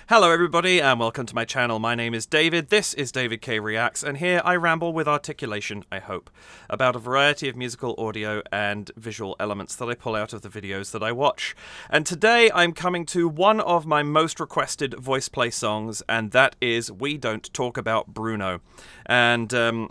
Hello everybody and welcome to my channel. My name is David, this is David K Reacts, and here I ramble with articulation, I hope, about a variety of musical audio and visual elements that I pull out of the videos that I watch. And today I'm coming to one of my most requested voice play songs, and that is We Don't Talk About Bruno. And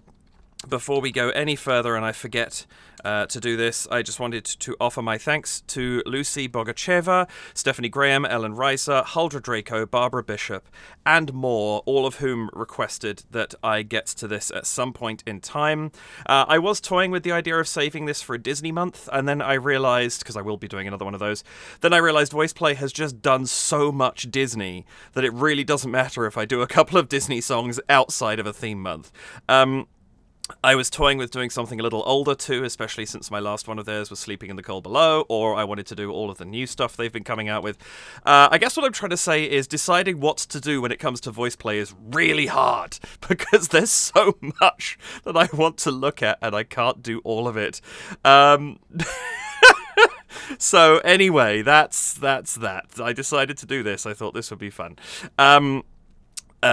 before we go any further, and I forget to do this, I just wanted to offer my thanks to Lucy Bogacheva, Stephanie Graham, Ellen Reiser, Huldra Draco, Barbara Bishop, and more, all of whom requested that I get to this at some point in time. I was toying with the idea of saving this for a Disney month, and then I realised, because I will be doing another one of those, then I realised VoicePlay has just done so much Disney that it really doesn't matter if I do a couple of Disney songs outside of a theme month. I was toying with doing something a little older too, especially since my last one of theirs was Sleeping in the Cold Below, or I wanted to do all of the new stuff they've been coming out with. I guess what I'm trying to say is deciding what to do when it comes to voice play is really hard, because there's so much that I want to look at and I can't do all of it. So anyway, that's that. I decided to do this. I thought this would be fun.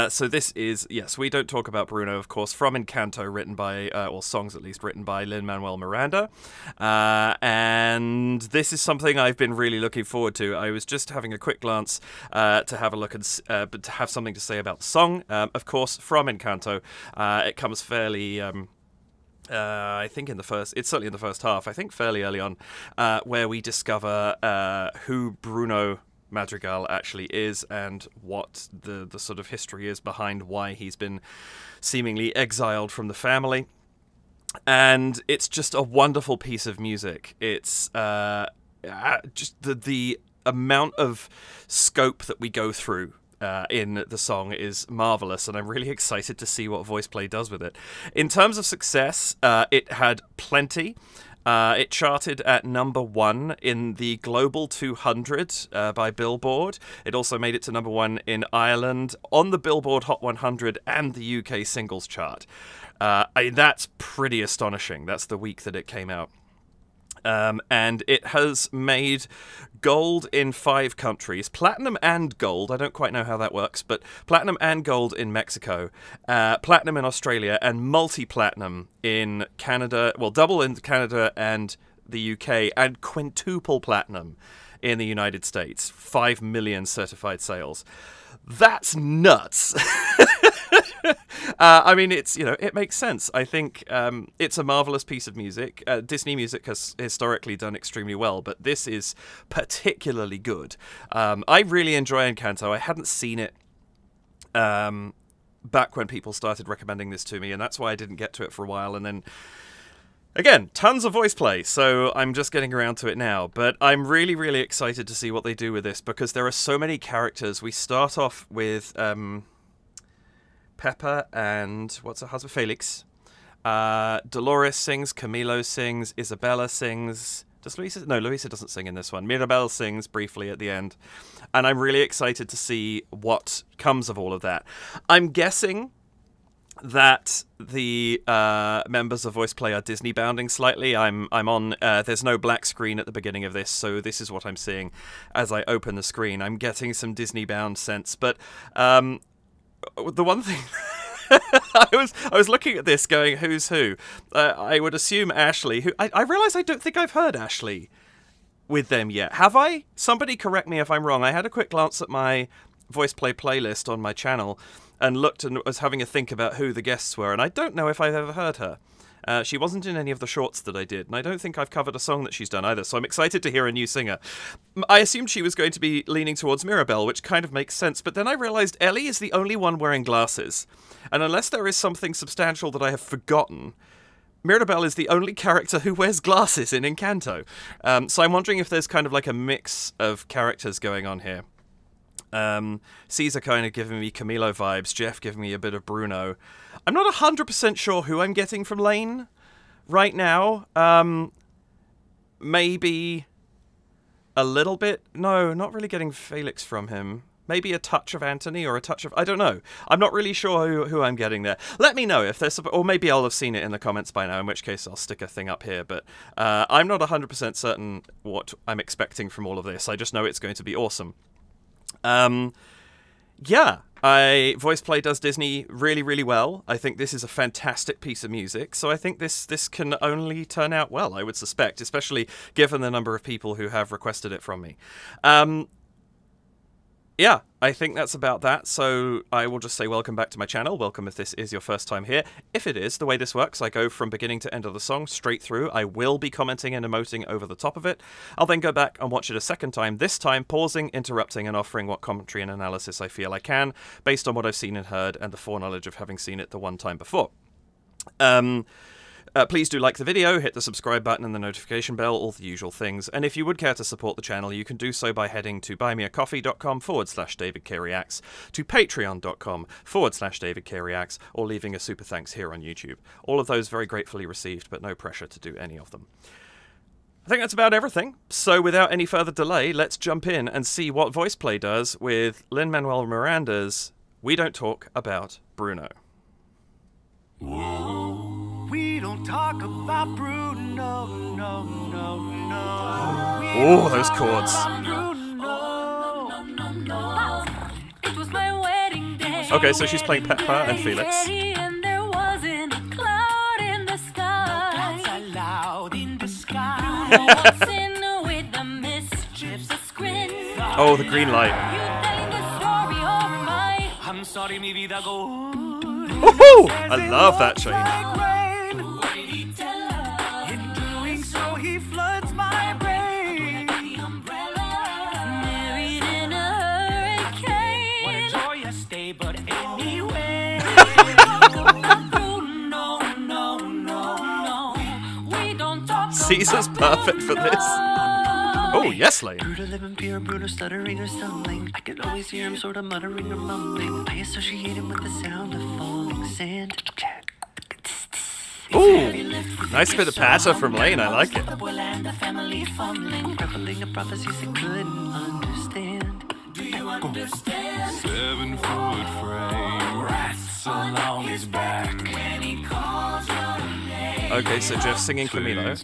So this is, yes, We Don't Talk About Bruno, of course, from Encanto, written by, or songs at least, written by Lin-Manuel Miranda. And this is something I've been really looking forward to. I was just having a quick glance to have a look and but to have something to say about the song. Of course, from Encanto, it comes fairly... I think it's certainly in the first half, I think fairly early on, where we discover who Bruno Madrigal actually is and what the sort of history is behind why he's been seemingly exiled from the family. And it's just a wonderful piece of music. It's just the amount of scope that we go through in the song is marvelous, and I'm really excited to see what VoicePlay does with it. In terms of success, it had plenty. It charted at #1 in the Global 200 by Billboard. It also made it to #1 in Ireland, on the Billboard Hot 100 and the UK singles chart. That's pretty astonishing. That's the week that it came out. And it has made gold in 5 countries, platinum and gold. I don't quite know how that works, but platinum and gold in Mexico, platinum in Australia, and multi-platinum in Canada, well, double in Canada and the UK, and quintuple platinum in the United States. 5 million certified sales. That's nuts. I mean, it makes sense. I think it's a marvelous piece of music. Disney music has historically done extremely well, but this is particularly good. I really enjoy Encanto. I hadn't seen it back when people started recommending this to me, and that's why I didn't get to it for a while. And then, again, tons of voice play, so I'm just getting around to it now. But I'm really, really excited to see what they do with this, because there are so many characters. We start off with... Pepper and, what's her husband? Felix. Dolores sings, Camilo sings, Isabella sings. Does Luisa? No, Luisa doesn't sing in this one. Mirabel sings briefly at the end. And I'm really excited to see what comes of all of that. I'm guessing that the members of VoicePlay are Disney bounding slightly. I'm on, there's no black screen at the beginning of this, so this is what I'm seeing as I open the screen. I'm getting some Disney bound sense, but... the one thing I was looking at this going, who's who? I would assume Ashley, who I realise I don't think I've heard Ashley with them yet. Have I? Somebody correct me if I'm wrong. I had a quick glance at my VoicePlay playlist on my channel and looked and was having a think about who the guests were, and I don't know if I've ever heard her. She wasn't in any of the shorts that I did, and I don't think I've covered a song that she's done either, so I'm excited to hear a new singer. I assumed she was going to be leaning towards Mirabel, which kind of makes sense, but then I realised Ellie is the only one wearing glasses, and unless there is something substantial that I have forgotten, Mirabel is the only character who wears glasses in Encanto. So I'm wondering if there's kind of like a mix of characters going on here. Caesar kind of giving me Camilo vibes, Jeff giving me a bit of Bruno. I'm not 100% sure who I'm getting from Lane right now. Maybe a little bit. No, not really getting Felix from him. Maybe a touch of Anthony or a touch of... I don't know. I'm not really sure who I'm getting there. Let me know if there's... Or maybe I'll have seen it in the comments by now, in which case I'll stick a thing up here. But I'm not 100% certain what I'm expecting from all of this. I just know it's going to be awesome. Yeah, Voice Play does Disney really, really well. I think this is a fantastic piece of music, so I think this can only turn out well, I would suspect, especially given the number of people who have requested it from me. Yeah, I think that's about that, so I will just say welcome back to my channel. Welcome if this is your first time here. If it is, the way this works, I go from beginning to end of the song straight through. I will be commenting and emoting over the top of it. I'll then go back and watch it a second time, this time pausing, interrupting, and offering what commentary and analysis I feel I can, based on what I've seen and heard, and the foreknowledge of having seen it the one time before. Please do like the video, hit the subscribe button and the notification bell, all the usual things. And if you would care to support the channel, you can do so by heading to buymeacoffee.com/DavidKreacts, to patreon.com/DavidKreacts, or leaving a super thanks here on YouTube. All of those very gratefully received, but no pressure to do any of them. I think that's about everything. So without any further delay, let's jump in and see what Voice Play does with Lin-Manuel Miranda's We Don't Talk About Bruno. Whoa. We don't talk about Bruno, no, no, no. Oh, those chords. Okay, so she's playing Peppa and Felix. Oh, the green light. Woohoo! I love that change. Caesar's perfect for this. Oh, yes, Lane. Bruno living pure, Bruno stuttering or stumbling. I could always hear him sort of muttering or mumbling. I associate him with the sound of falling sand. Ooh, nice bit of patter from Lane, I like it. Reveling a prophecies I couldn't understand. Do you understand? 7-foot frame, rats along his back. When he calls your name. Okay, so Jeff's singing Camilo.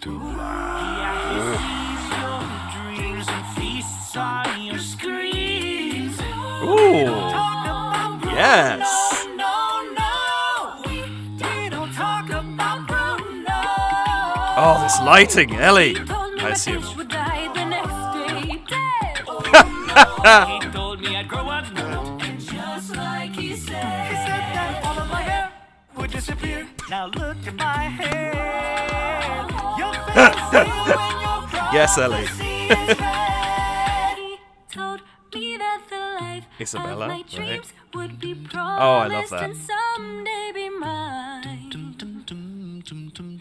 Ooh, yes. Oh, this lighting, Ellie. I see him. He told me I'd grow up just like he said. He said that all of my hair would disappear. Now look at my hair. Your face when you're crying. Yes, Ellie. Isabella, right? Oh, I love that.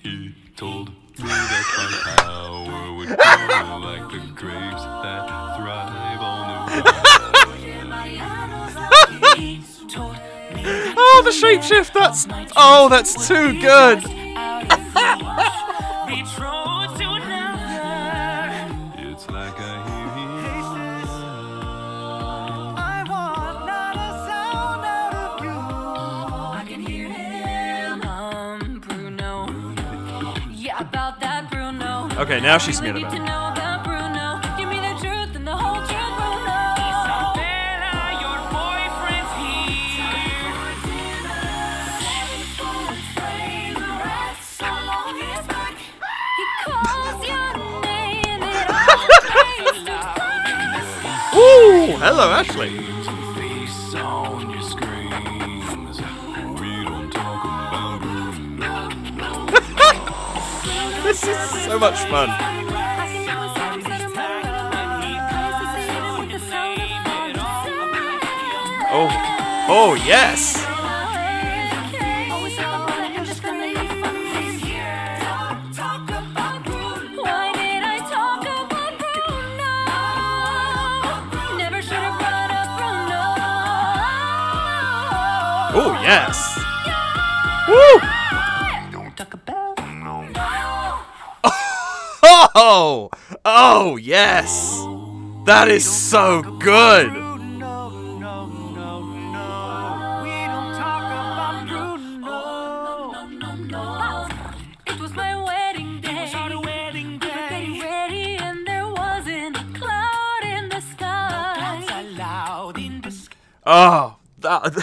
He told me that my power would grow like the grapes that thrive on the Oh, the shapeshift, that's too good. It's like I hear him. Okay, now she's singing about it. Give me the truth and the whole truth, Bruno. Isabella, your boyfriend's here. Ooh, hello, Ashley. This is so much fun. Oh, yes. Oh, yes. Woo! Oh, yes. That is so good. It was my wedding day. Getting ready and there wasn't a cloud in the sky. Oh, that...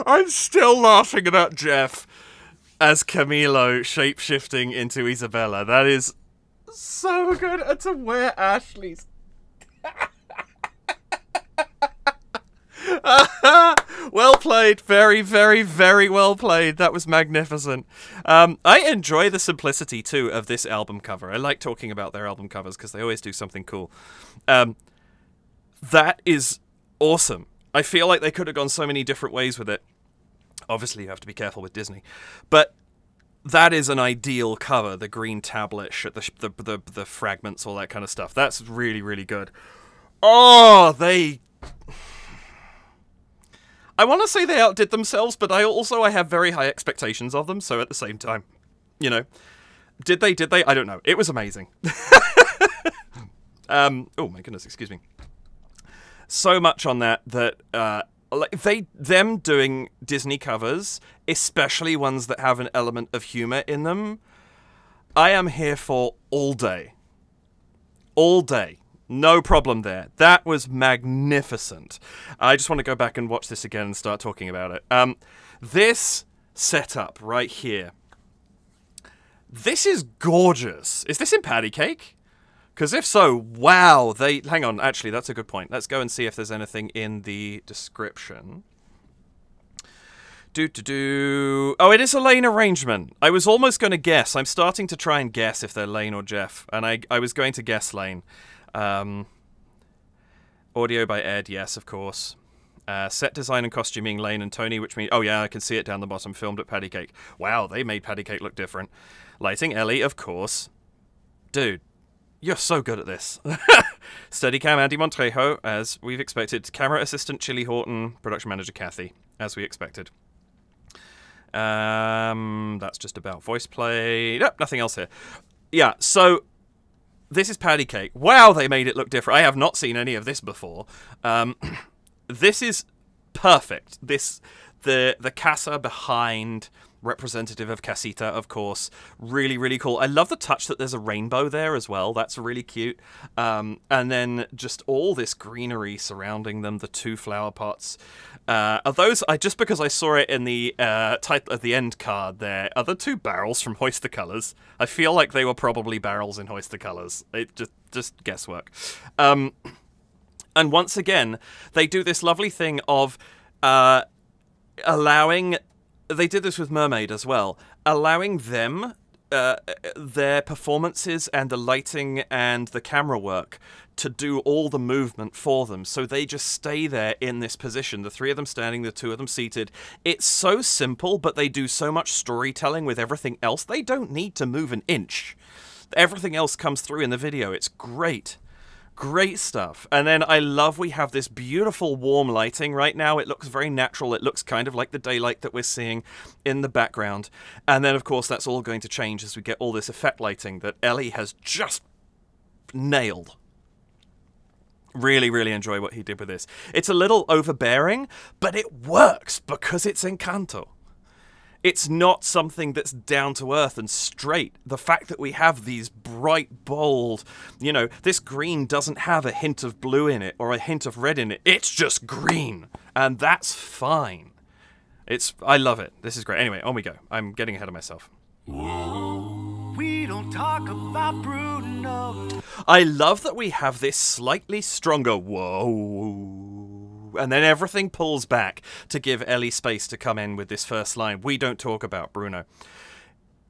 I'm still laughing about Jeff as Camilo shape-shifting into Isabella. That is so good. And to wear Ashley's... Well played. Very, very, very well played. That was magnificent. I enjoy the simplicity, too, of this album cover. I like talking about their album covers because they always do something cool. That is awesome. I feel like they could have gone so many different ways with it. Obviously, you have to be careful with Disney. But that is an ideal cover. The green tablet, the fragments, all that kind of stuff. That's really, really good. Oh, I want to say they outdid themselves, but I have very high expectations of them, so at the same time, you know. Did they? I don't know. It was amazing. Oh my goodness, excuse me. So much on that like them doing Disney covers, especially ones that have an element of humor in them, I am here for all day. All day. No problem there. That was magnificent. I just want to go back and watch this again and start talking about it. This setup right here. This is gorgeous. Is this in Patty Cake? Because if so, wow, hang on, actually, that's a good point. Let's go and see if there's anything in the description. Oh, it is a Lane arrangement. I was almost going to guess. I'm starting to try and guess if they're Lane or Jeff, and I was going to guess Lane. Audio by Ed, yes, of course. Set design and costuming, Lane and Tony, which means... Oh, yeah, I can see it down the bottom. Filmed at Patty Cake. Wow, they made Patty Cake look different. Lighting, Ellie, of course. Dude. You're so good at this. Steadicam, Andy Montrejo, as we've expected. Camera assistant, Chili Horton. Production manager, Kathy, as we expected. That's just about voice play. Nope, nothing else here. Yeah, so this is Patty Cake. Wow, they made it look different. I have not seen any of this before. This is perfect. The casa behind... representative of Casita, of course. Really, really cool. I love the touch that there's a rainbow there as well. That's really cute. And then just all this greenery surrounding them, the two flower pots. Are those, just because I saw it in the title of the end card there, are the two barrels from Hoist the Colours? I feel like they were probably barrels in Hoist the Colours. It just guesswork. And once again, they do this lovely thing of allowing... They did this with Mermaid as well, allowing them, their performances and the lighting and the camera work to do all the movement for them. So they just stay there in this position, the three of them standing, the two of them seated. It's so simple, but they do so much storytelling with everything else. They don't need to move an inch. Everything else comes through in the video. It's great. Great stuff. And then I love we have this beautiful warm lighting right now. It looks very natural. It looks kind of like the daylight that we're seeing in the background. And then, of course, that's all going to change as we get all this effect lighting that Ellie has just nailed. Really, really enjoy what he did with this. It's a little overbearing, but it works because it's Encanto. It's not something that's down to earth and straight. The fact that we have these bright, bold, you know, this green doesn't have a hint of blue in it or a hint of red in it. It's just green. And that's fine. I love it. This is great. Anyway, on we go. I'm getting ahead of myself. We don't talk about Bruno. I love that we have this slightly stronger whoa. And then everything pulls back to give Ellie space to come in with this first line. We don't talk about Bruno.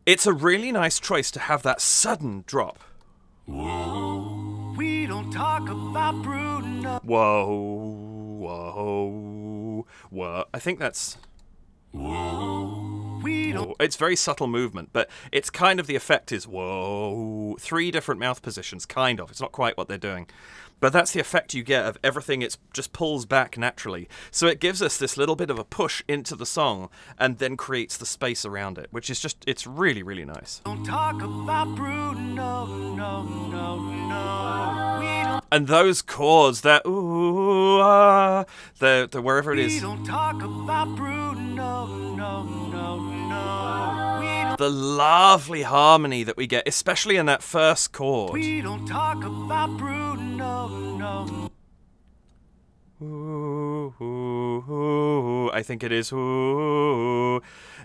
It's a really nice choice to have that sudden drop. Whoa. We don't talk about Bruno. Whoa, whoa, whoa. I think that's... Whoa. We don't... It's very subtle movement, but it's kind of the effect is whoa. 3 different mouth positions, kind of. It's not quite what they're doing. But that's the effect you get of everything. It just pulls back naturally. So it gives us this little bit of a push into the song and then creates the space around it, which is just, it's really, really nice. Don't talk about Bruno, no, no, no. We don't... And those chords, that ooh, ah, the wherever it is. We don't talk about Bruno, no, no, no. We don't... The lovely harmony that we get, especially in that first chord. We don't talk about Bruno, no. Ooh. I think it is. Ooh.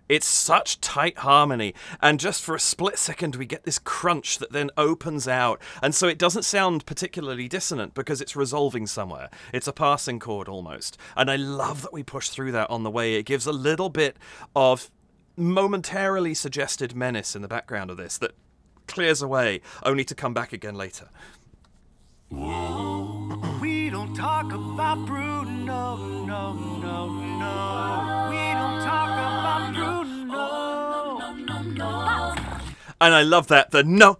It's such tight harmony, and just for a split second we get this crunch that then opens out, and so it doesn't sound particularly dissonant because it's resolving somewhere. It's a passing chord almost, and I love that we push through that on the way. It gives a little bit of momentarily suggested menace in the background of this that clears away, only to come back again later. We don't talk about Bruno, no, no, no. We don't talk about Bruno, no, no. And I love that, the no.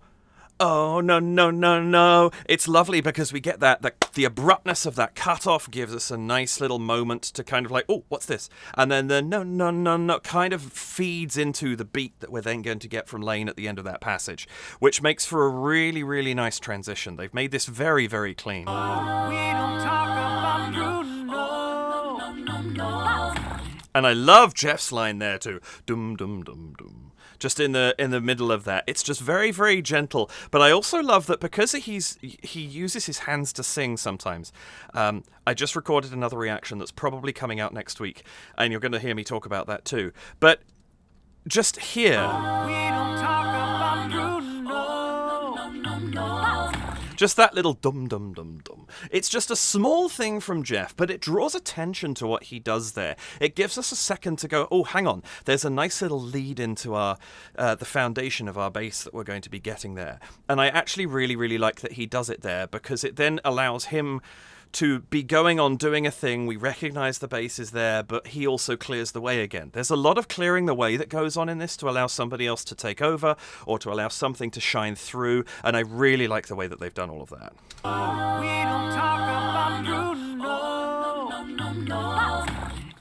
Oh, no, no, no, no. It's lovely because we get that, the abruptness of that cutoff gives us a nice little moment to kind of like, oh, what's this? And then the no, no, no, no kind of feeds into the beat that we're then going to get from Layne at the end of that passage, which makes for a really, really nice transition. They've made this very, very clean. We don't talk about Bruno, no, no. And I love Jeff's line there too. Dum, dum, dum, dum. Just in the middle of that, it's just very, very gentle. But I also love that because he uses his hands to sing sometimes. I just recorded another reaction that's probably coming out next week, and you're going to hear me talk about that too. But just here, We don't talk about Bruno, no, no. just that little dum dum dum dum. It's just a small thing from Jeff, but it draws attention to what he does there. It gives us a second to go, oh, hang on, there's a nice little lead into our the foundation of our bass that we're going to be getting there. And I actually really, really like that he does it there, because it then allows him to be going on doing a thing. We recognize the bass is there, but he also clears the way again. There's a lot of clearing the way that goes on in this to allow somebody else to take over or to allow something to shine through, and I really like the way that they've done all of that. We don't talk about Bruno, no, no.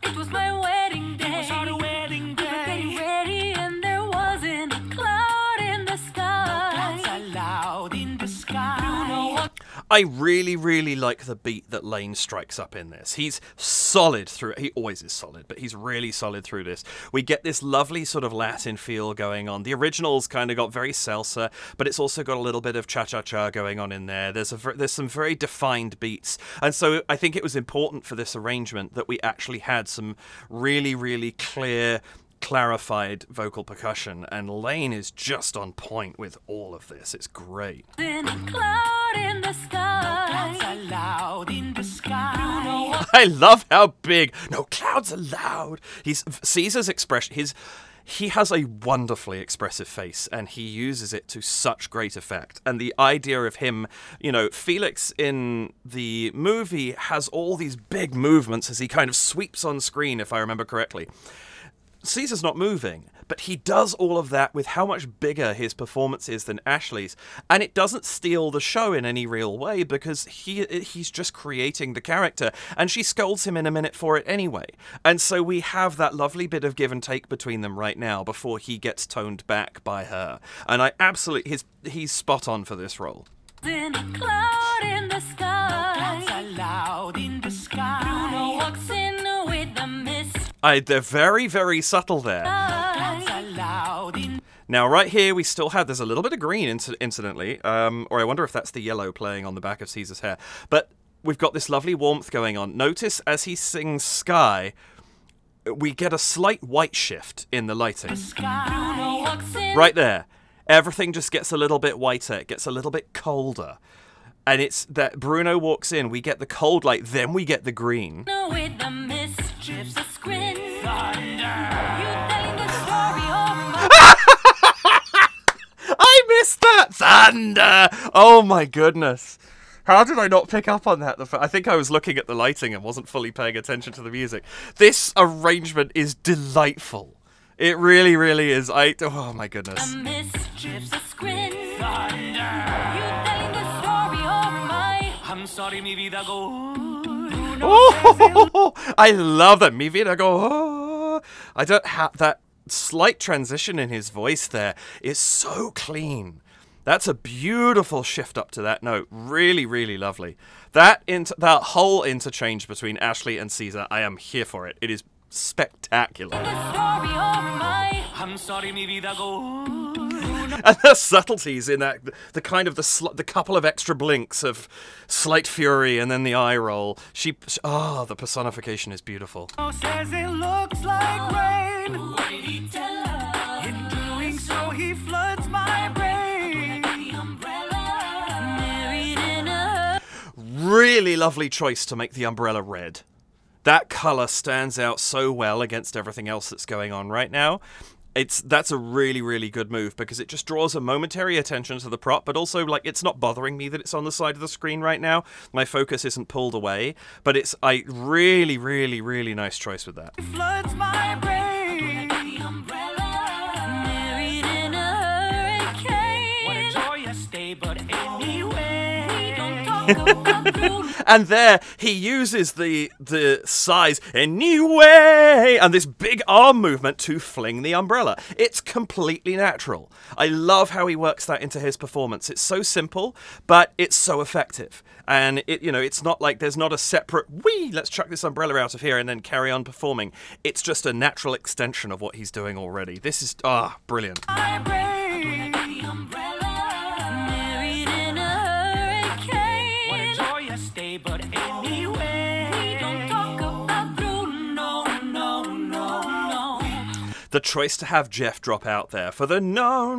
It was my wedding day. It was our wedding Getting day. ready, and there wasn't a cloud in the sky. That's allowed in the sky. I really, really like the beat that Layne strikes up in this. He's solid through it. He always is solid, but he's really solid through this. We get this lovely sort of Latin feel going on. The original's kind of got very salsa, but it's also got a little bit of cha-cha-cha going on in there. There's some very defined beats. And so I think it was important for this arrangement that we actually had some really, really clear, clarified vocal percussion, and Layne is just on point with all of this. It's great. In a cloud in the sky. That's allowed in the sky. I love how big. No clouds allowed. Caesar's expression. He has a wonderfully expressive face, and he uses it to such great effect. And the idea of him, Felix in the movie has all these big movements as he kind of sweeps on screen, if I remember correctly. Caesar's not moving, but he does all of that with how much bigger his performance is than Ashley's, and it doesn't steal the show in any real way because he's just creating the character, and she scolds him in a minute for it anyway. And so we have that lovely bit of give and take between them right now before he gets toned back by her. And I absolutely, he's spot on for this role. In a cloud in the sky. That's allowed in the sky. Bruno walks in with the mist. They're very, very subtle there. That's allowed in. Now, right here, we still have, there's a little bit of green, incidentally, or I wonder if that's the yellow playing on the back of Caesar's hair. But we've got this lovely warmth going on. Notice as he sings Sky, we get a slight white shift in the lighting. Bruno walks in. Right there. Everything just gets a little bit whiter. It gets a little bit colder. And it's that Bruno walks in, we get the cold light, then we get the green. With the mist, drips a screen. Thunder. You telling the story of my I missed that! Thunder! Oh my goodness. How did I not pick up on that? I think I was looking at the lighting and wasn't fully paying attention to the music. This arrangement is delightful. It really, really is. Oh my goodness. mist, drips a screen. Thunder. You telling the story of my. I'm sorry, mi vida go. Oh, I love that. Mi vida go. Oh. I don't have that slight transition in his voice there is so clean. That's a beautiful shift up to that note. Really, really lovely. That whole interchange between Ashley and Caesar, I am here for it. It is spectacular. The story of my. I'm sorry, mi vida go. And the subtleties in that, the kind of the couple of extra blinks of slight fury and then the eye roll. The personification is beautiful. Says it looks like rain. In doing so, he floods my brain. Really lovely choice to make the umbrella red. That colour stands out so well against everything else that's going on right now. That's a really, really good move because it just draws a momentary attention to the prop, but also, like, it's not bothering me that it's on the side of the screen right now. My focus isn't pulled away, but it's a really, really, really nice choice with that. Floods my brain. What a joyous day, but anyway. And there, he uses the size anyway, and this big arm movement to fling the umbrella. It's completely natural. I love how he works that into his performance. It's so simple, but it's so effective. And it's not like there's not a separate, let's chuck this umbrella out of here and then carry on performing. It's just a natural extension of what he's doing already. This is, brilliant. But anyway, we don't talk about Bruno, no. The choice to have Jeff drop out there for the no,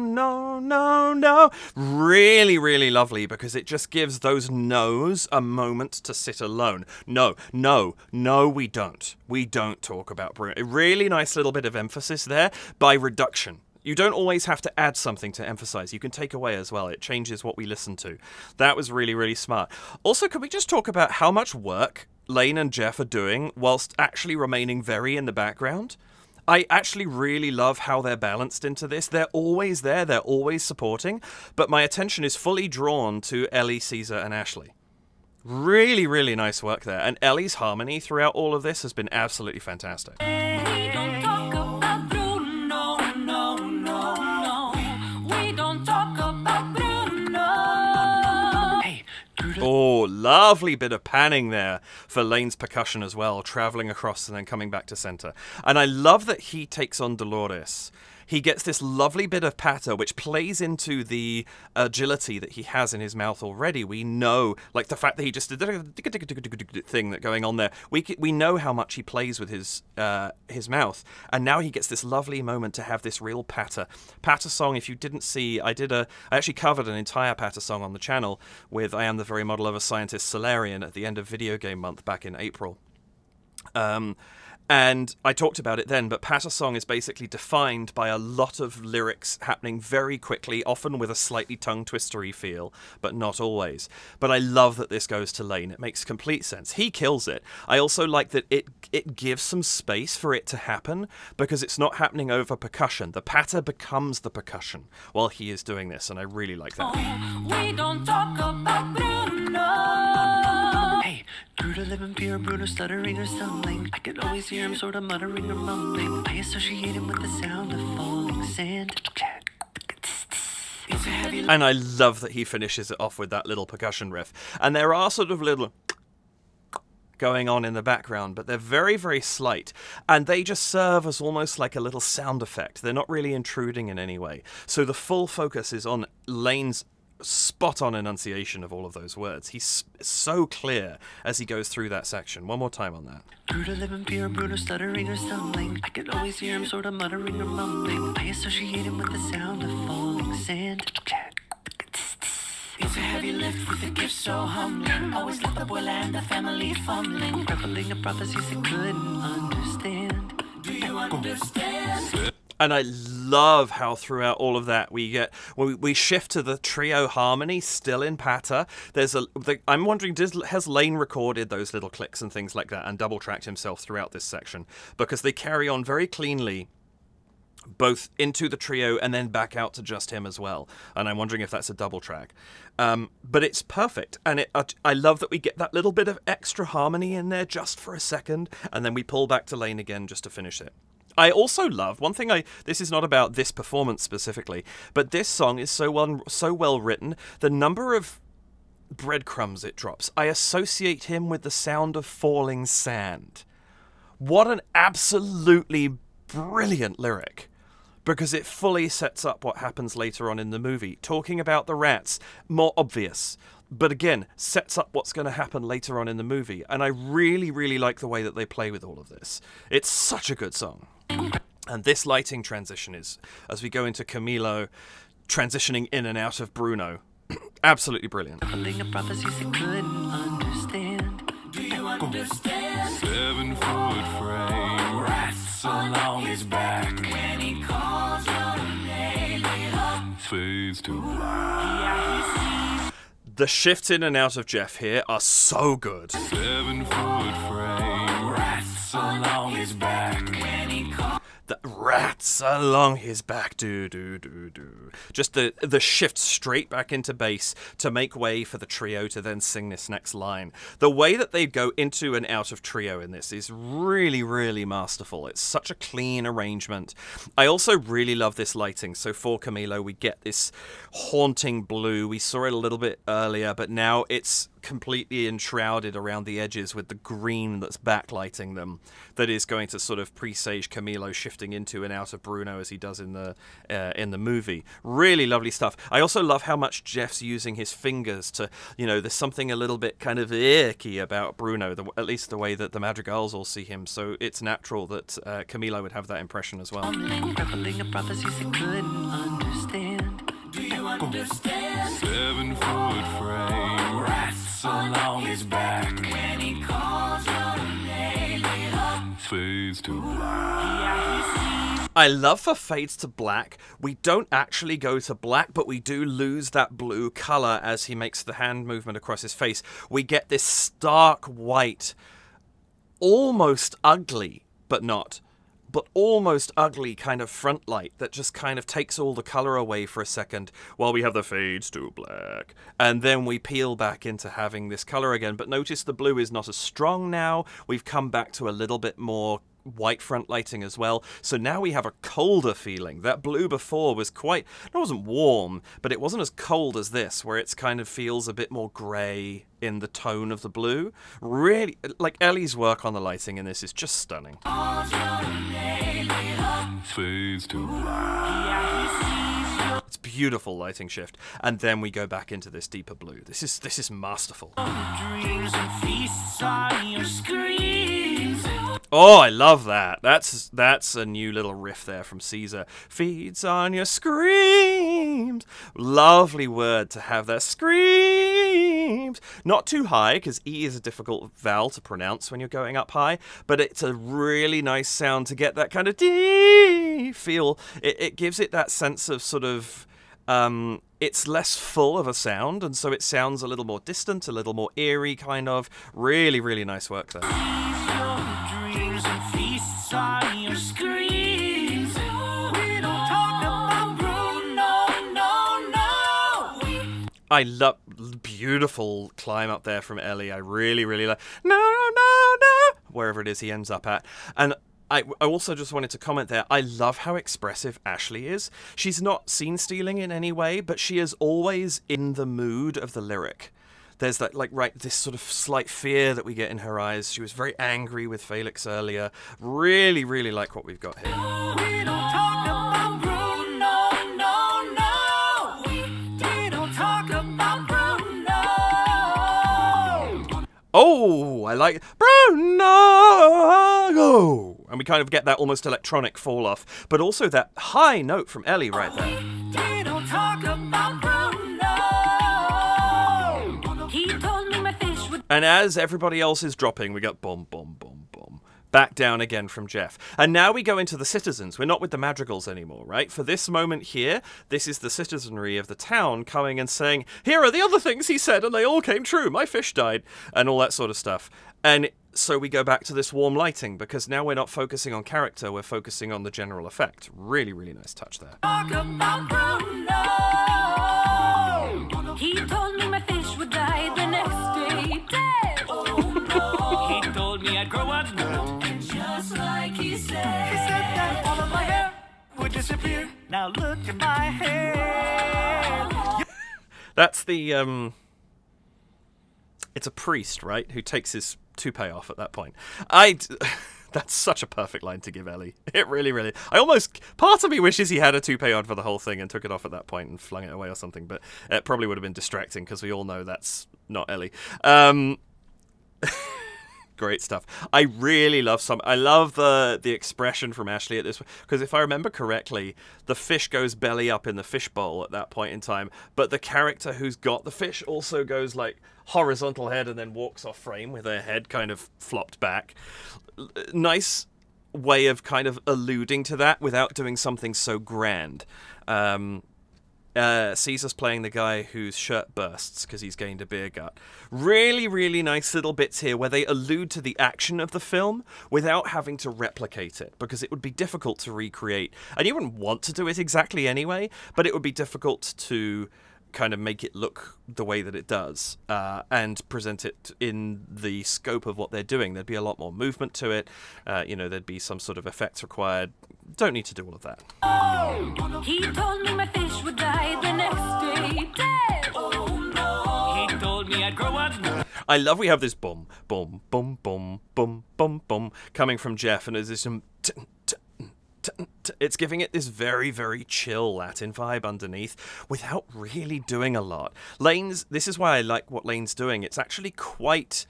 really, really lovely because it just gives those no's a moment to sit alone. No, we don't. We don't talk about Bruno. A really nice little bit of emphasis there by reduction. You don't always have to add something to emphasize. You can take away as well. It changes what we listen to. That was really, really smart. Also, could we just talk about how much work Lane and Jeff are doing whilst actually remaining very in the background? I actually really love how they're balanced into this. They're always there. They're always supporting. But my attention is fully drawn to Ellie, Caesar, and Ashley. Really, really nice work there. And Ellie's harmony throughout all of this has been absolutely fantastic. We don't talk about Bruno, no. We don't talk about Bruno. Hey, Oh, lovely bit of panning there for Lane's percussion as well, traveling across and then coming back to center. And I love that he takes on Dolores. He gets this lovely bit of patter, which plays into the agility that he has in his mouth already. We know, like the fact that he just did the thing that going on there. We know how much he plays with his mouth, and now he gets this lovely moment to have this real patter. Patter song. If you didn't see, I actually covered an entire patter song on the channel with "I Am the Very Model of a Scientist" Solarian at the end of Video Game Month back in April. And I talked about it then, but patter song is basically defined by a lot of lyrics happening very quickly, often with a slightly tongue-twistery feel, but not always. But I love that this goes to Lane. It makes complete sense. He kills it. I also like that it gives some space for it to happen, because it's not happening over percussion. The patter becomes the percussion while he is doing this, and I really like that. We don't talk about Bruno. Hey, Bruno living pure, Bruno stuttering or stumbling. I can always hear him sort of muttering or mumbling. I associate him with the sound of falling sand. It's a heavy. And I love that he finishes it off with that little percussion riff. And there are sort of little going on in the background, but they're very, very slight. And they just serve as almost like a little sound effect. They're not really intruding in any way. So the full focus is on Lane's spot-on enunciation of all of those words. He's so clear as he goes through that section. One more time on that. Bruno living pure, Bruno stuttering or stumbling. I can always hear him sort of muttering or mumbling. I associate him with the sound of falling sand. It's a heavy lift with a gift so humbling. Always left the boy and the family fumbling. Reveling in prophecies they couldn't understand. Do you understand? And I love how throughout all of that we shift to the trio harmony still in patter. I'm wondering, has Lane recorded those little clicks and things like that and double tracked himself throughout this section? Because they carry on very cleanly both into the trio and then back out to just him as well. And I'm wondering if that's a double track. But it's perfect. And I love that we get that little bit of extra harmony in there just for a second, and then we pull back to Lane again just to finish it. I also love, this is not about this performance specifically, but this song is so well written, the number of breadcrumbs it drops. I associate him with the sound of falling sand. What an absolutely brilliant lyric. because it fully sets up what happens later on in the movie. Talking about the rats, more obvious, but again, sets up what's going to happen later on in the movie. And I really, really like the way that they play with all of this. It's such a good song. And this lighting transition is, as we go into Camilo transitioning in and out of Bruno, absolutely brilliant. Brothers you couldn't understand. Do you understand? 7 foot frame, rats along his back. When he calls your name, Fades to black. yeah, The shifts in and out of Jeff here are so good. 7 foot frame, rats along his back. when he calls. The rats along his back, do. Just the shift straight back into bass to make way for the trio to then sing this next line. The way that they go into and out of trio in this is really, really masterful. It's such a clean arrangement. I also really love this lighting. So for Camilo, we get this haunting blue. We saw it a little bit earlier, but now it's completely enshrouded around the edges with the green that's backlighting them, that is going to sort of presage Camilo shifting into and out of Bruno as he does in the movie. Really lovely stuff. I also love how much Jeff's using his fingers to, there's something a little bit kind of icky about Bruno, at least the way that the Madrigals all see him, so it's natural that Camilo would have that impression as well. Brothers you couldn't understand. Do you understand? 7 foot frame, rats along his back. When he calls your name, Fades to black. yeah, he sees. I love for Fades to Black, we don't actually go to black, but we do lose that blue colour as he makes the hand movement across his face. We get this stark white, almost ugly, but almost ugly kind of front light that just kind of takes all the colour away for a second while we have the Fades to Black. And then we peel back into having this colour again. But notice the blue is not as strong now. We've come back to a little bit more white front lighting as well. So now we have a colder feeling. That blue before was it wasn't warm, but it wasn't as cold as this, where it's kind of feels a bit more grey in the tone of the blue. Really, like Ellie's work on the lighting in this is just stunning. Fades to black. It's beautiful lighting shift. And then we go back into this deeper blue. This is masterful. Dreams and feasts on your screens. Oh, I love that. That's a new little riff there from Caesar. Feeds on your screams. Lovely word to have that. Screams. Not too high, because E is a difficult vowel to pronounce when you're going up high, but it's a really nice sound to get that kind of D feel. It gives it that sense of sort of... it's less full of a sound, and so it sounds a little more distant, a little more eerie, kind of. Really, really nice work there. Dreams and feasts on your screens. We don't talk about Bruno, no. I love beautiful climb up there from Ellie. I really, really like no, wherever it is he ends up at. And I also just wanted to comment there, I love how expressive Ashley is. She's not scene stealing in any way, but she is always in the mood of the lyric. There's that, this sort of slight fear that we get in her eyes. She was very angry with Felix earlier. Really, really like what we've got here. We don't talk about Bruno, no. We don't talk about Bruno. Oh, I like Bruno! And we kind of get that almost electronic fall off, but also that high note from Ellie right there. We don't talk about Bruno. He told me my fish would. And as everybody else is dropping, we got boom, boom, boom, boom. Back down again from Jeff. And now we go into the citizens. We're not with the Madrigals anymore, right? For this moment here, this is the citizenry of the town coming and saying, here are the other things he said, and they all came true. My fish died, and all that sort of stuff. And so we go back to this warm lighting, because now we're not focusing on character, we're focusing on the general effect. Really, really nice touch there. Talk about Bruno. He told me my fish would die the next day. Dead. He told me I'd grow up just like he said. He said that all of my hair would disappear. Now look at my hair. That's the, it's a priest, right, who takes his toupee off at that point. That's such a perfect line to give Ellie. It really, really... Part of me wishes he had a toupee on for the whole thing and took it off at that point and flung it away or something, but it probably would have been distracting because we all know that's not Ellie. Great stuff. I really love I love the expression from Ashley at this, because if I remember correctly, the fish goes belly up in the fish bowl at that point in time, but the character who's got the fish also goes like horizontal head and then walks off frame with her head kind of flopped back. Nice way of kind of alluding to that without doing something so grand. Caesar's playing the guy whose shirt bursts because he's gained a beer gut. Really, really nice little bits here where they allude to the action of the film without having to replicate it, because it would be difficult to recreate. And you wouldn't want to do it exactly anyway, but it would be difficult to kind of make it look the way that it does and present it in the scope of what they're doing. There'd be a lot more movement to it. There'd be some sort of effects required. Don't need to do all of that. He told me my fish would die the next day. Dead! Oh no! He told me I'd grow up. I love we have this boom, boom, boom, boom, boom, boom, boom coming from Jeff, and there's this it's giving it this very, very chill Latin vibe underneath without really doing a lot. This is why I like what Lane's doing. It's actually quite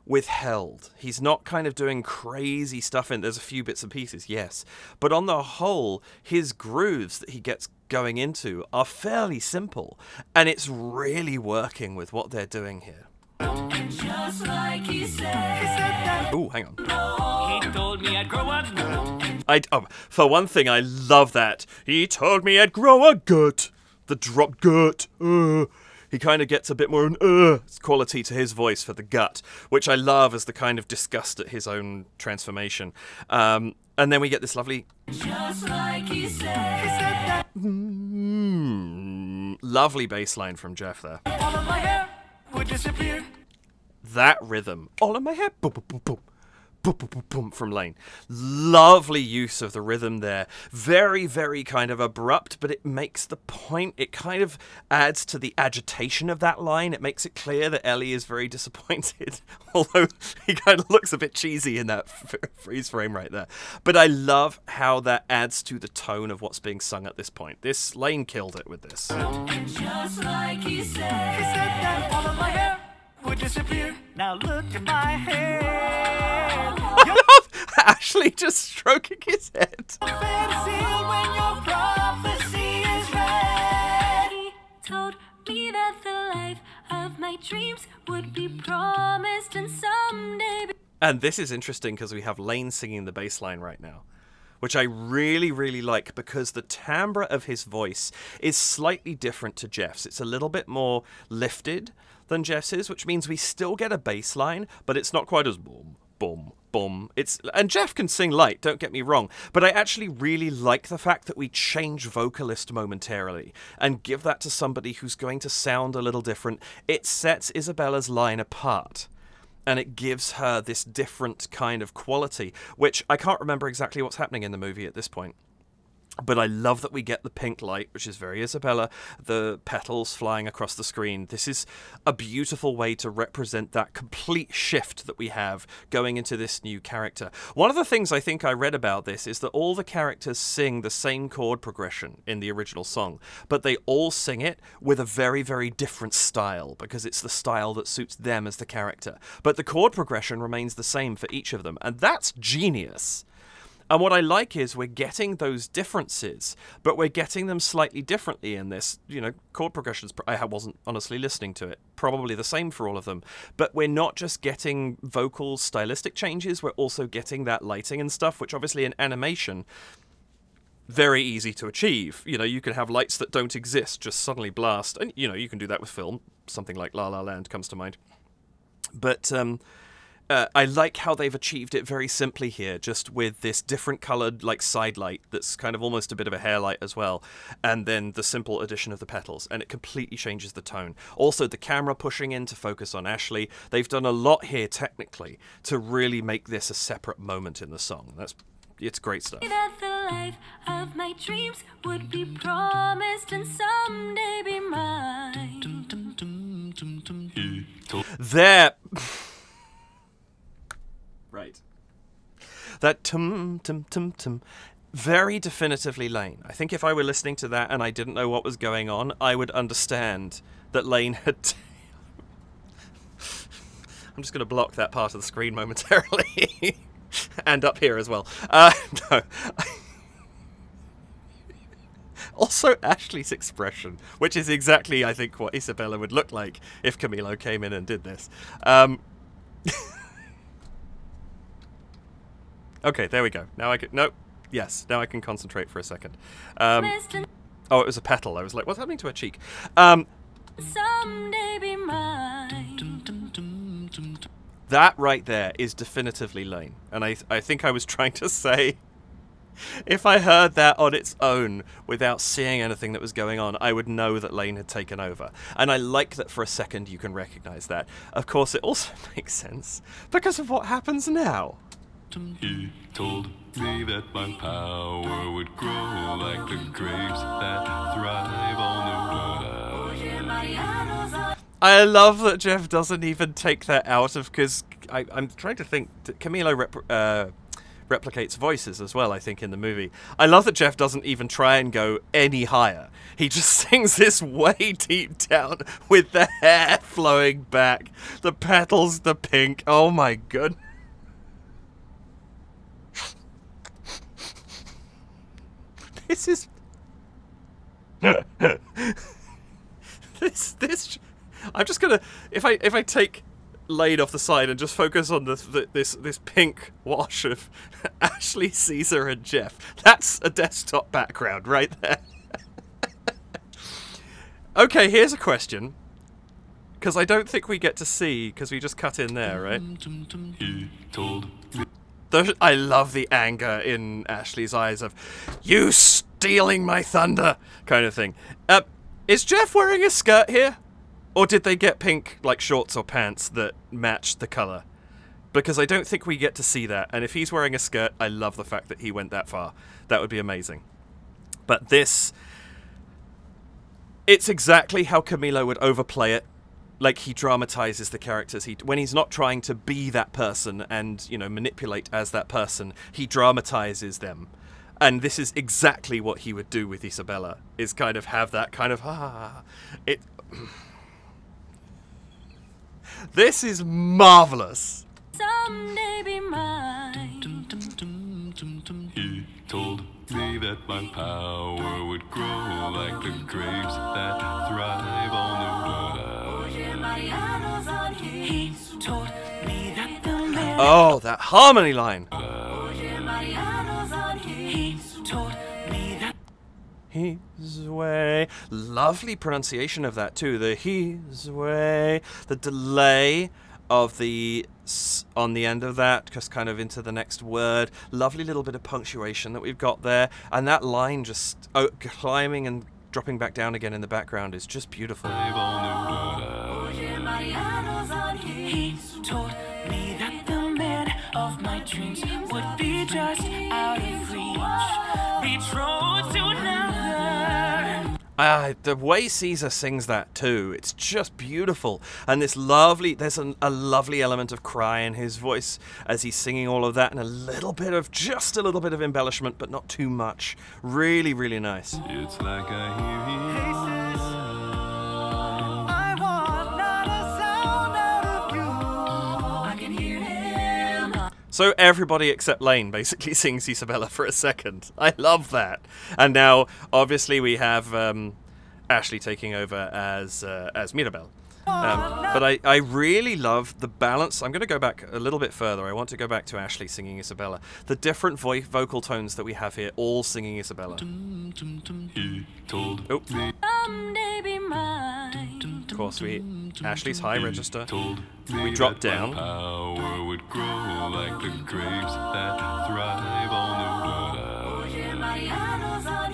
withheld. He's not kind of doing crazy stuff there's a few bits and pieces, yes, but on the whole, his grooves that he gets going into are fairly simple, and it's really working with what they're doing here. Just like he said. Ooh, hang on. He told me I'd grow up. For one thing, I love that. He told me I'd grow a gut. The drop gut. He kind of gets a bit more quality to his voice for the gut, which I love as the kind of disgust at his own transformation. And then we get this lovely... Just like he said. Lovely bass line from Jeff there. All of my hair would disappear. That rhythm. All of my hair. Boom, boom, boom, boom. Boom, boom, boom, boom, from Lane. Lovely use of the rhythm there. Very, very kind of abrupt, but it makes the point. It kind of adds to the agitation of that line. It makes it clear that Ellie is very disappointed, although he kind of looks a bit cheesy in that freeze frame right there. But I love how that adds to the tone of what's being sung at this point. Lane killed it with this. Just like he said. He said that all of my hair would disappear. Now look at my hair. Ashley just stroking his head. Fantasy when your prophecy is read. He told me that the life of my dreams would be promised and someday be... And this is interesting because we have Lane singing the bass line right now, which I really, really like because the timbre of his voice is slightly different to Jeff's. It's a little bit more lifted than Jeff's is, which means we still get a bass line, but it's not quite as boom, boom, boom. And Jeff can sing light, don't get me wrong, but I actually really like the fact that we change vocalist momentarily and give that to somebody who's going to sound a little different. It sets Isabella's line apart, and it gives her this different kind of quality, which I can't remember exactly what's happening in the movie at this point. But I love that we get the pink light, which is very Isabella, the petals flying across the screen. This is a beautiful way to represent that complete shift that we have going into this new character. One of the things I think I read about this is that all the characters sing the same chord progression in the original song, but they all sing it with a very, very different style, because it's the style that suits them as the character. But the chord progression remains the same for each of them, and that's genius. And what I like is we're getting those differences, but we're getting them slightly differently in this. Chord progressions, I wasn't honestly listening to it. Probably the same for all of them. But we're not just getting vocal stylistic changes, we're also getting that lighting and stuff, which obviously in animation, very easy to achieve. You can have lights that don't exist just suddenly blast. And, you can do that with film. Something like La La Land comes to mind. But, I like how they've achieved it very simply here, just with this different coloured side light that's kind of almost a bit of a hair light as well, and then the simple addition of the petals, and it completely changes the tone. Also, the camera pushing in to focus on Ashley. They've done a lot here technically to really make this a separate moment in the song. It's great stuff. That the life of my dreams would be promised and someday be mine. There. Right. That tum tum tum tum. Very definitively Lane. I think if I were listening to that and I didn't know what was going on, I would understand that Lane had... I'm just going to block that part of the screen momentarily. And up here as well. No. Also, Ashley's expression, which is exactly, I think, what Isabella would look like if Camilo came in and did this. Okay, there we go. Now I can... No. Yes, now I can concentrate for a second. Oh, it was a petal. I was like, what's happening to her cheek? Someday be mine. That right there is definitively Lane. And I think I was trying to say, if I heard that on its own without seeing anything that was going on, I would know that Lane had taken over. And I like that for a second you can recognize that. Of course, it also makes sense because of what happens now. He told me that my power would grow like the grapes that thrive on the wood. I love that Jeff doesn't even take that out of, because I'm trying to think, Camilo replicates voices as well, I think, in the movie. I love that Jeff doesn't even try and go any higher. He just sings this way deep down with the hair flowing back, the petals, the pink. Oh my goodness. This is this. I'm just gonna, if I take Lane off the side and just focus on this pink wash of Ashley, Caesar, and Jeff. That's a desktop background right there. Okay, here's a question, because I don't think we get to see, because we just cut in there, right? He told me. I love the anger in Ashley's eyes of, you stealing my thunder, kind of thing. Is Jeff wearing a skirt here? Or did they get pink, like, shorts or pants that matched the colour? Because I don't think we get to see that. And if he's wearing a skirt, I love the fact that he went that far. That would be amazing. But this... It's exactly how Camilo would overplay it. Like, he dramatizes the characters. When he's not trying to be that person and, you know, manipulate as that person, he dramatizes them. And this is exactly what he would do with Isabella, is kind of have that kind of, it... This is marvelous. Someday be mine. He told me that my power would grow like the grapes that thrive on the wood. He told me that the man. Oh, that harmony line. He told me that. His way. Lovely pronunciation of that too. The his way. The delay of the s on the end of that, just kind of into the next word. Lovely little bit of punctuation that we've got there. And that line just climbing and dropping back down again in the background is just beautiful. He told me that the man of my dreams would be just out of reach, betrothed to another. The way Caesar sings that too, it's just beautiful. And this lovely, there's a lovely element of cry in his voice as he's singing all of that, and just a little bit of embellishment, but not too much. Really, really nice. It's like I hear you. I want not a sound out of you. I can hear him. So everybody except Lane basically sings Isabella for a second. I love that. And now, obviously, we have Ashley taking over as Mirabel. But I really love the balance. I'm going to go back a little bit further. I want to go back to Ashley singing Isabella. The different vocal tones that we have here, all singing Isabella. He told Oh. me. Someday be mine. Of course, Ashley's high register. Told We me drop that my down. power would grow like the grapes that thrive on the wood.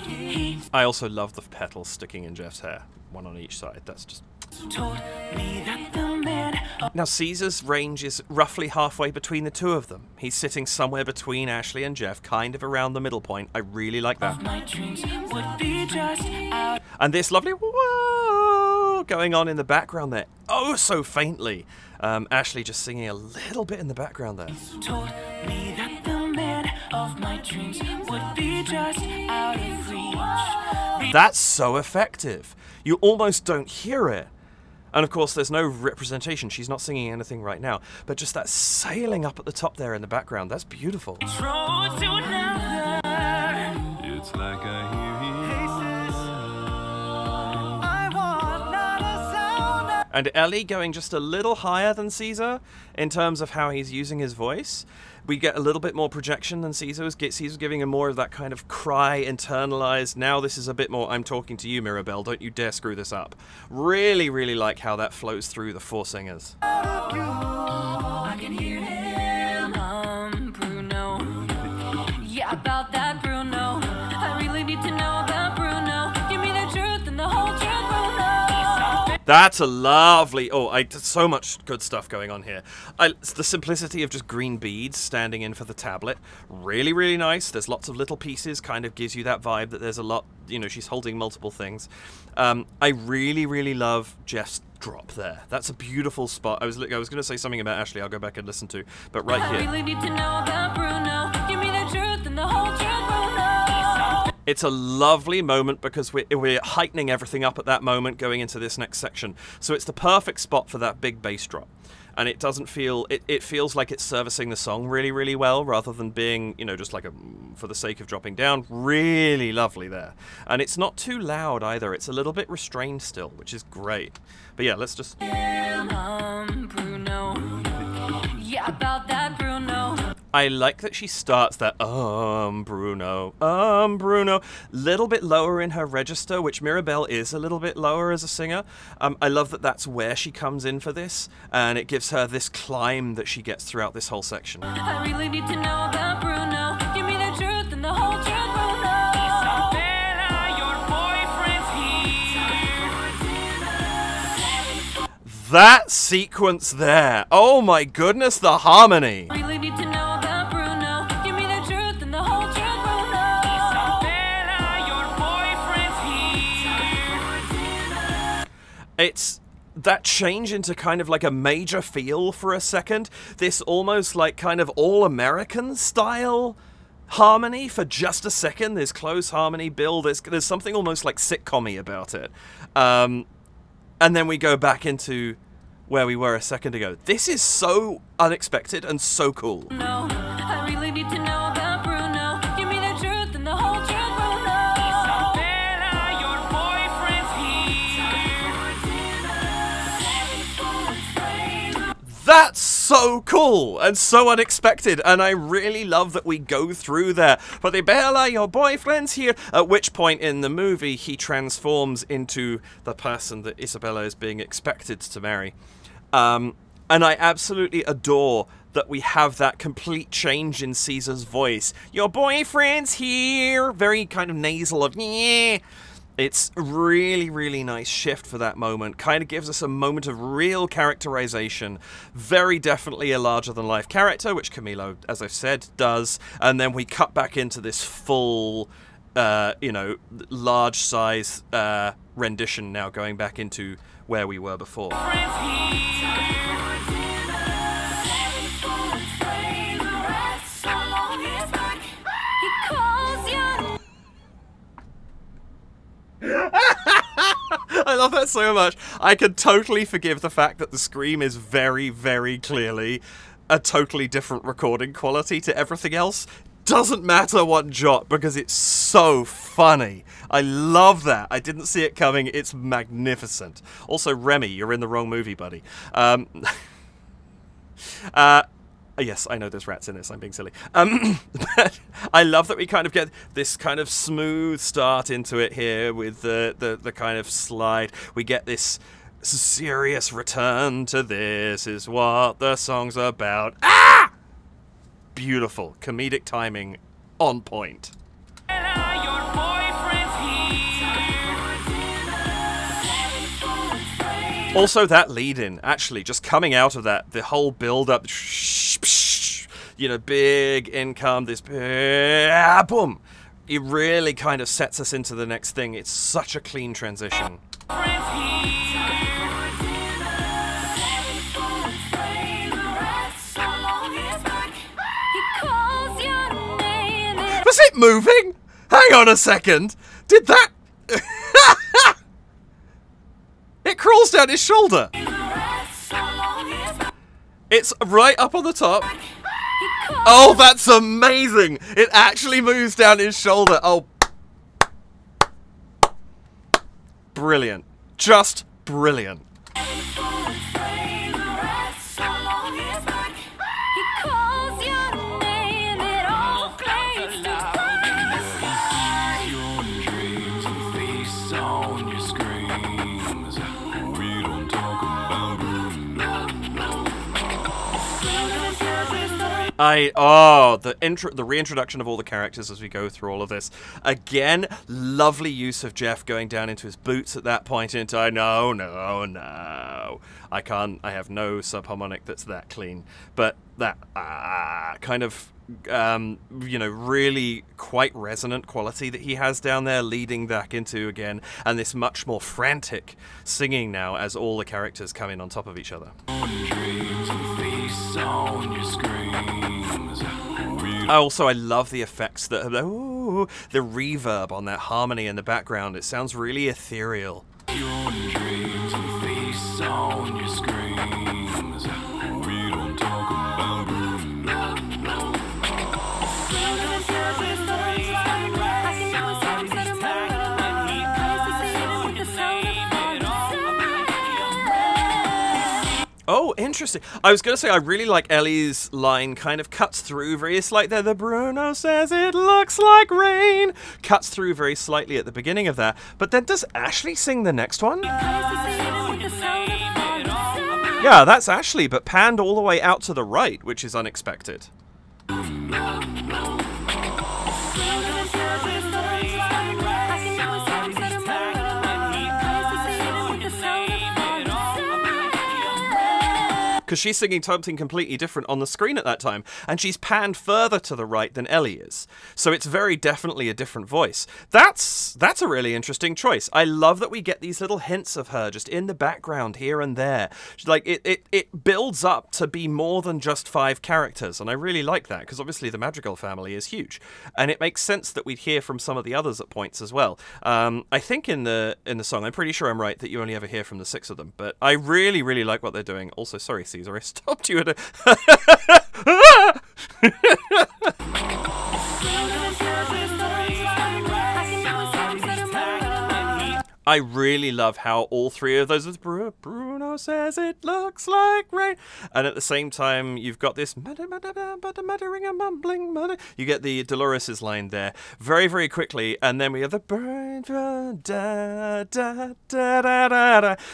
He I also love the petals sticking in Jeff's hair, one on each side. That's just... told me that the man of Now, Caesar's range is roughly halfway between the two of them. He's sitting somewhere between Ashley and Jeff, kind of around the middle point. I really like that. my dreams would be just out. And this lovely whoa going on in the background there, oh so faintly. Ashley just singing a little bit in the background there. Told me that the man of my dreams would be just out of reach. That's so effective. You almost don't hear it. And of course, there's no representation. She's not singing anything right now. But just that sailing up at the top there in the background, that's beautiful. Betrothed to another. It's like I hear I want not a sound. And Ellie going just a little higher than Caesar in terms of how he's using his voice. We get a little bit more projection than Caesar's. Caesar's giving him more of that kind of cry, internalized. Now this is a bit more, I'm talking to you, Mirabelle, don't you dare screw this up. Really, really like how that flows through the four singers. I can hear him, Bruno. Yeah, about that, Bruno. I really need to know about Bruno. Give me the truth and the whole truth, Bruno. That's a lovely... Oh, so much good stuff going on here. It's the simplicity of just green beads standing in for the tablet. Really, really nice. There's lots of little pieces. Kind of gives you that vibe that there's a lot... You know, she's holding multiple things. I really, really love Jeff's drop there. That's a beautiful spot. I was going to say something about Ashley. I'll go back and listen to. But right I here... really need to know about Bruno. Give me the truth and the whole truth, Bruno. It's a lovely moment because we're heightening everything up at that moment going into this next section. So it's the perfect spot for that big bass drop. And it doesn't feel... It feels like it's servicing the song really, really well rather than being, you know, just like for the sake of dropping down. Really lovely there. And it's not too loud either. It's a little bit restrained still, which is great. But yeah, let's just... Bruno. Yeah, about that, Bruno. I like that she starts that, Bruno, Bruno, little bit lower in her register, which Mirabelle is a little bit lower as a singer. I love that that's where she comes in for this, and it gives her this climb that she gets throughout this whole section. I really need to know about Bruno. Give me the truth and the whole truth, Bruno. Isabella, your boyfriend's here. That sequence there, oh my goodness, the harmony. I really need to know about Bruno. Give me the truth and the whole truth, Bruno. Isabella, your boyfriend's here. It's that change into kind of like a major feel for a second. This almost like kind of all-American style harmony for just a second. There's close harmony build. There's something almost like sitcom-y about it. And then we go back into where we were a second ago. This is so unexpected and so cool. No, I really need to know about Bruno. Give me the truth and the whole truth, Bruno. Isabella, your boyfriend's here. That's so cool and so unexpected, and I really love that we go through there. But Bella, your boyfriend's here. At which point in the movie he transforms into the person that Isabella is being expected to marry. And I absolutely adore that we have that complete change in Caesar's voice. Your boyfriend's here. Very kind of nasal of yeah. It's a really, really nice shift for that moment. Kind of gives us a moment of real characterization. Very definitely a larger-than-life character, which Camilo, as I've said, does. And then we cut back into this full, you know, large-size rendition now, going back into where we were before. I love that so much. I could totally forgive the fact that the scream is very, very clearly a totally different recording quality to everything else. Doesn't matter one jot because it's so funny. I love that. I didn't see it coming. It's magnificent. Also, Remy, you're in the wrong movie, buddy. Yes, I know there's rats in this, I'm being silly. But I love that we kind of get this kind of smooth start into it here with the kind of slide. We get this serious return to this is what the song's about. Ah! Beautiful. Comedic timing on point. Also, that lead-in, actually, just coming out of that, the whole build-up, you know, big income, this boom. It really kind of sets us into the next thing. It's such a clean transition. Was it moving? Hang on a second. Did that... It crawls down his shoulder. It's right up on the top. Oh, that's amazing. It actually moves down his shoulder. Oh. Brilliant. Just brilliant. The reintroduction of all the characters as we go through all of this. Again, lovely use of Jeff going down into his boots at that point in time. No. I can't, I have no subharmonic that's that clean. But that kind of, really quite resonant quality that he has down there, leading back into, again, and this much more frantic singing now as all the characters come in on top of each other. I love the effects that the reverb on that harmony in the background. It sounds really ethereal. Oh, interesting. I was going to say, I really like Ellie's line kind of cuts through very slightly there. The Bruno says it looks like rain. Cuts through very slightly at the beginning of that. But then does Ashley sing the next one? Yeah, that's Ashley, but panned all the way out to the right, which is unexpected. Because she's singing something completely different on the screen at that time, and she's panned further to the right than Ellie is. So it's very definitely a different voice. That's a really interesting choice. I love that we get these little hints of her just in the background here and there. Like, it builds up to be more than just 5 characters, and I really like that, because obviously the Madrigal family is huge. And it makes sense that we'd hear from some of the others at points as well. I think in the song, I'm pretty sure I'm right, that you only ever hear from the 6 of them, but I really, really like what they're doing. Also, sorry, Caesar, I stopped you at a... I really love how all 3 of those, Bruno says it looks like rain, and at the same time you've got this muttering and mumbling, you get the Dolores' line there very, very quickly, and then we have the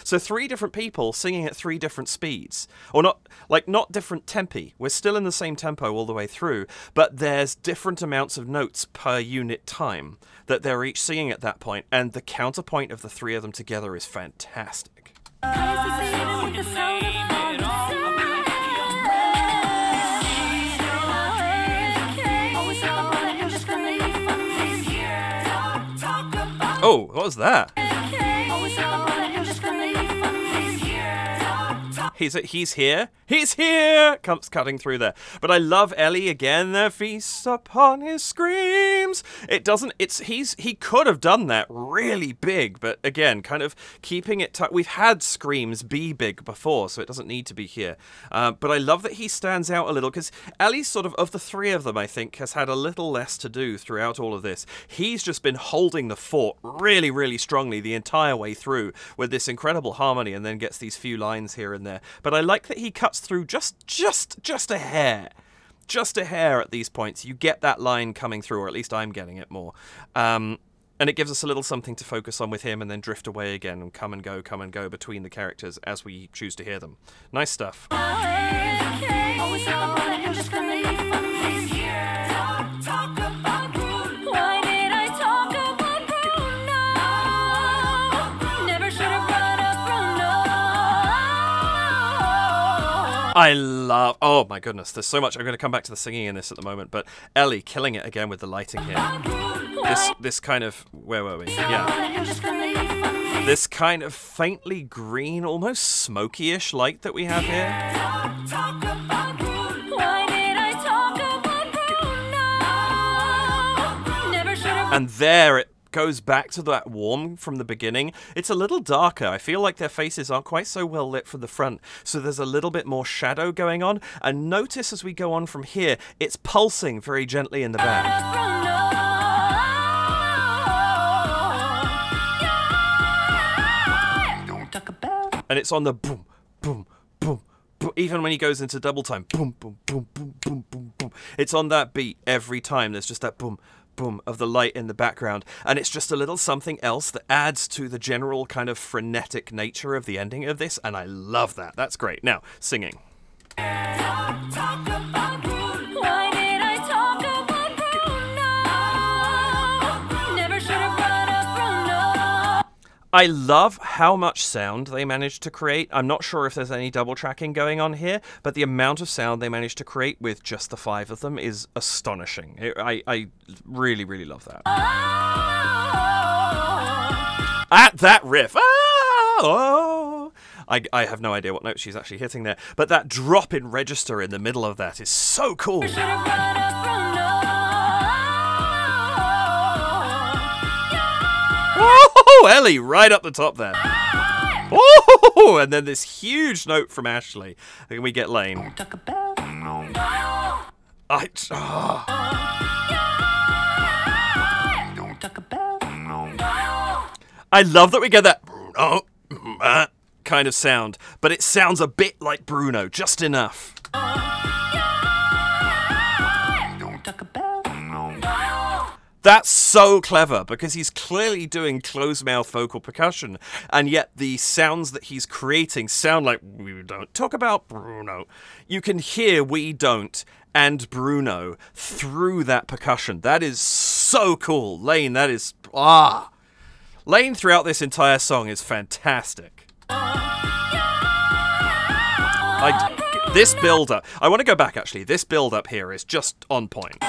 so 3 different people singing at 3 different speeds, or not different tempi. We're still in the same tempo all the way through, but there's different amounts of notes per unit time that they're each singing at that point, and the counterpoint of the 3 of them together is fantastic. Oh, what was that? He's here. He's here! Comes cutting through there. But I love Ellie again. There feasts upon his screams. It doesn't, he could have done that really big, but again, kind of keeping it tight. We've had screams be big before, so it doesn't need to be here. But I love that he stands out a little, because Ellie's sort of the 3 of them, I think, has had a little less to do throughout all of this. He's just been holding the fort really, really strongly the entire way through with this incredible harmony, and then gets these few lines here and there. But I like that he cuts through just a hair. Just a hair at these points. You get that line coming through, or at least I'm getting it more. And it gives us a little something to focus on with him, and then drift away again and come and go between the characters as we choose to hear them. Nice stuff. I love... Oh my goodness, there's so much. I'm going to come back to the singing in this at the moment, but Ellie killing it again with the lighting here. This kind of... Where were we? Yeah. This kind of faintly green, almost smoky-ish light that we have here. And there it goes back to that warm from the beginning. It's a little darker. I feel like their faces aren't quite so well lit from the front, so there's a little bit more shadow going on. And notice as we go on from here, it's pulsing very gently in the back. And it's on the boom, boom, boom, boom. Even when he goes into double time, boom, boom, boom, boom, boom, boom, boom. It's on that beat every time. There's just that boom, boom of the light in the background. And it's just a little something else that adds to the general kind of frenetic nature of the ending of this. And I love that. That's great. Now, singing. I love how much sound they managed to create. I'm not sure if there's any double tracking going on here, but the amount of sound they managed to create with just the 5 of them is astonishing. I really, really love that. At that riff, I have no idea what note she's actually hitting there, but that drop in register in the middle of that is so cool. Oh, Ellie, right up the top there. Oh, and then this huge note from Ashley. And we get Lane. I love that we get that kind of sound, but it sounds a bit like Bruno, just enough. That's so clever, because he's clearly doing closed-mouth vocal percussion, and yet the sounds that he's creating sound like "we don't talk about Bruno." You can hear "we don't" and Bruno through that percussion. That is so cool. Lane, that is... Lane throughout this entire song is fantastic. This build-up... I want to go back, actually. This build-up here is just on point.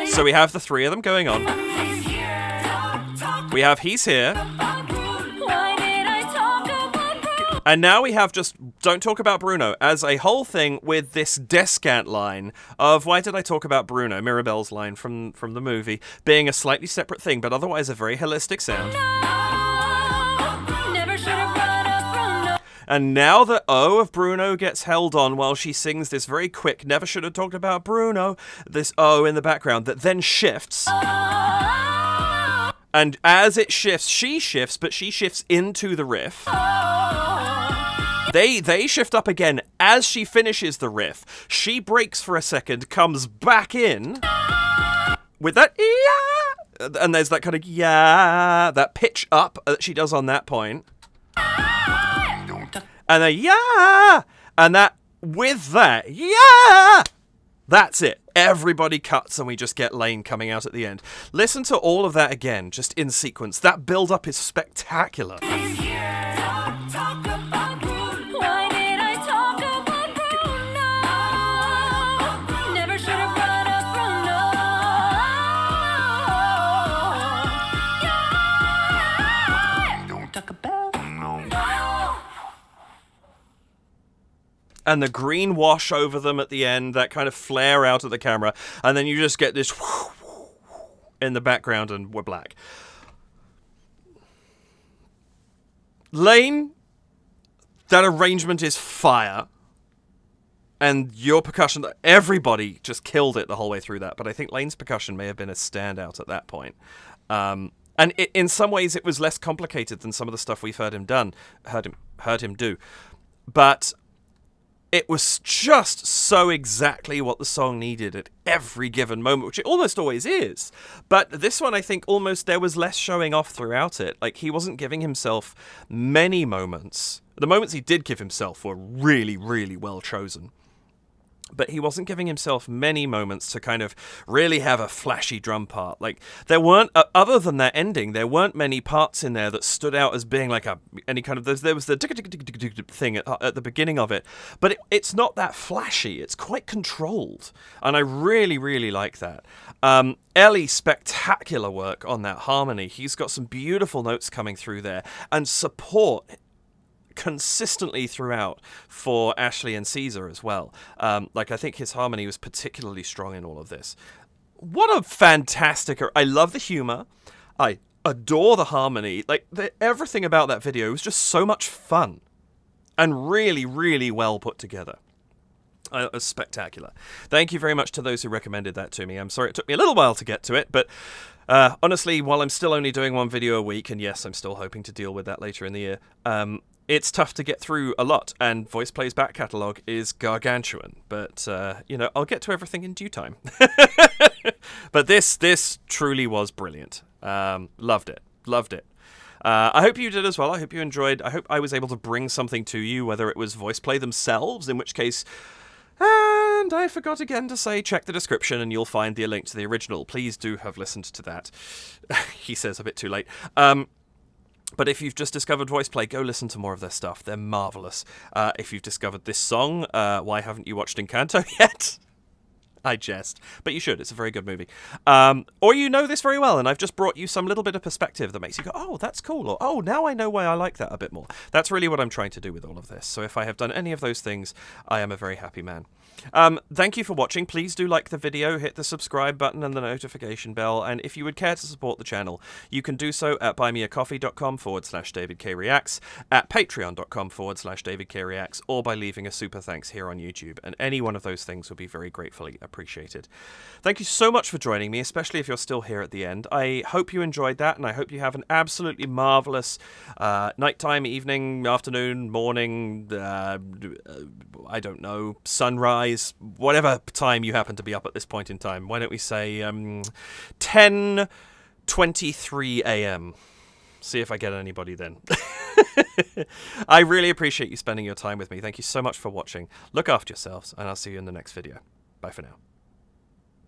So we have the 3 of them going on. We have He's Here. And now we have just Don't Talk About Bruno as a whole thing with this descant line of Why Did I Talk About Bruno? Mirabelle's line from the movie, being a slightly separate thing, but otherwise a very holistic sound. And now the O of Bruno gets held on while she sings this very quick, never should have talked about Bruno, this O in the background that then shifts. And as it shifts, she shifts, but she shifts into the riff. They shift up again as she finishes the riff. She breaks for a second, comes back in with that yeah, and there's that kind of yeah, that pitch up that she does on that point. And then, yeah! And that, with that, yeah! That's it. Everybody cuts and we just get Lane coming out at the end. Listen to all of that again, just in sequence. That build-up is spectacular. And the green wash over them at the end, that kind of flare out of the camera, and then you just get this in the background and we're black. Lane, that arrangement is fire. And your percussion, everybody just killed it the whole way through that, but I think Lane's percussion may have been a standout at that point. And in some ways it was less complicated than some of the stuff we've heard him do. But it was just so exactly what the song needed at every given moment, which it almost always is. But this one, I think, almost there was less showing off throughout it. Like, he wasn't giving himself many moments. The moments he did give himself were really, really well chosen. But he wasn't giving himself many moments to kind of really have a flashy drum part. Like, there weren't, other than that ending, there weren't many parts in there that stood out as being like any kind of, there was the thing at the beginning of it, but it's not that flashy. It's quite controlled, and I really, really like that. Ellie, spectacular work on that harmony. He's got some beautiful notes coming through there, and support consistently throughout for Ashley and Caesar as well. Like, I think his harmony was particularly strong in all of this. What a fantastic... I love the humor. I adore the harmony. Like, everything about that video was just so much fun. And really, really well put together. It was spectacular. Thank you very much to those who recommended that to me. I'm sorry it took me a little while to get to it, but honestly, while I'm still only doing one video a week, and yes, I'm still hoping to deal with that later in the year, it's tough to get through a lot, and VoicePlay's back catalogue is gargantuan. But, you know, I'll get to everything in due time. But this truly was brilliant. Loved it. Loved it. I hope you did as well. I hope you enjoyed. I hope I was able to bring something to you, whether it was VoicePlay themselves, in which case... And I forgot again to say, check the description and you'll find the link to the original. Please do have listened to that. He says a bit too late. But if you've just discovered VoicePlay, go listen to more of their stuff. They're marvellous. If you've discovered this song, why haven't you watched Encanto yet? I jest. But you should. It's a very good movie. Or you know this very well, and I've just brought you some little bit of perspective that makes you go, oh, that's cool, or oh, now I know why I like that a bit more. That's really what I'm trying to do with all of this. So if I have done any of those things, I am a very happy man. Thank you for watching. Please do like the video, hit the subscribe button and the notification bell, and if you would care to support the channel, you can do so at buymeacoffee.com/DavidKReacts, at patreon.com/DavidKReacts, or by leaving a super thanks here on YouTube, and any one of those things would be very gratefully appreciated. Thank you so much for joining me, especially if you're still here at the end. I hope you enjoyed that, and I hope you have an absolutely marvellous nighttime, evening, afternoon, morning, I don't know, sunrise, whatever time you happen to be up at this point in time. Why don't we say 10:23 a.m. See if I get anybody then. I really appreciate you spending your time with me. Thank you so much for watching. Look after yourselves, and I'll see you in the next video. Bye for now.